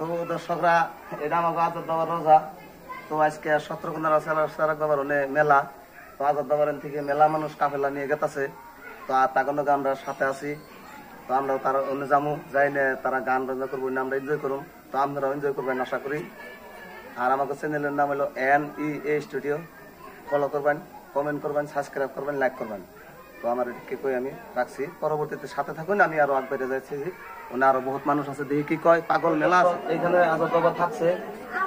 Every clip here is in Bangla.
তো দর্শকরা এটা আমাকে আজাদ বাবার রোজা। তো আজকে সত্রকোনার বাবারনে মেলা। তো আজাদ বাবারেন থেকে মেলা মানুষ কাফেলা নিয়ে গেতেছে। তো আর তখন আমরা সাথে আছি। তো আমরা তারা অন্য যাবো যাই না, তারা গান বাজনা করবো না, আমরা এনজয় করুন। তো আপনারা এনজয় করবেন আশা করি। আর আমাকে চ্যানেলের নাম হলো NEA স্টুডিও। ফলো করবেন, কমেন্ট করবেন, সাবস্ক্রাইব করবেন, লাইক করবেন। তো আমার এদিকে কই আমি রাখছি, পরবর্তীতে সাথে থাকুন। আমি আরো আগ বেড়ে যাচ্ছি, ওনা আরো বহুত মানুষ আছে, দেখি কি কয়। পাগল মেলা আছে এইখানে, আজাদ বাবা থাকছে।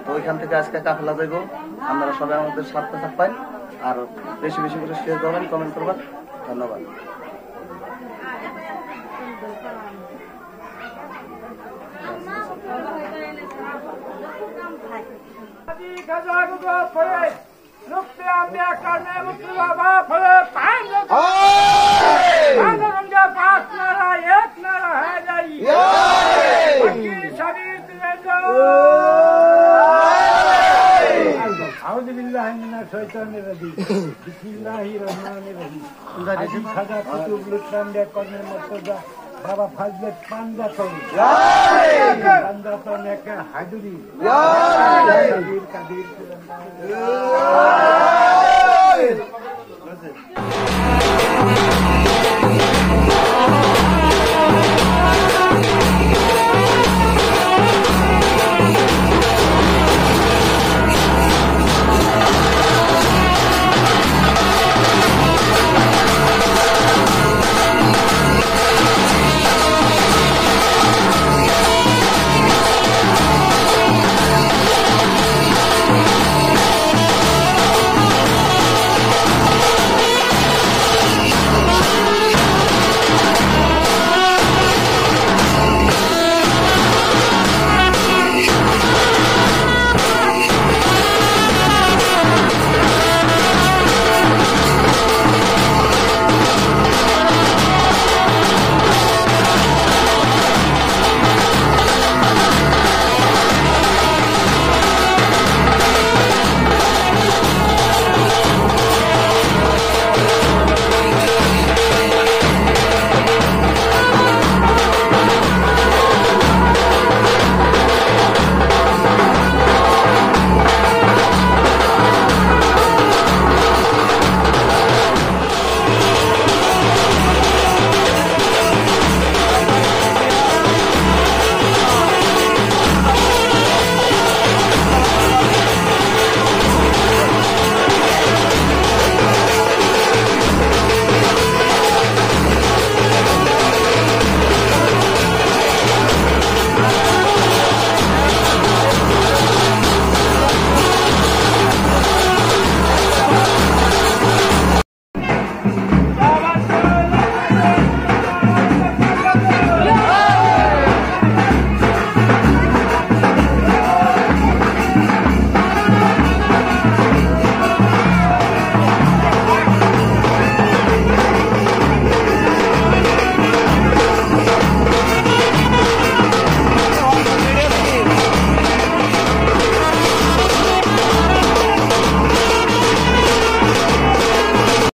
তো ওইখান থেকে আজকে কাফেলা যাইব। আপনারা সবাই আমাদের সাথে থাকবেন আর বেশি বেশি করে শেয়ার করবেন, কমেন্ট করবেন। ধন্যবাদ। বাবা ফাজলে পান্ডা করি হাজুরি কাদির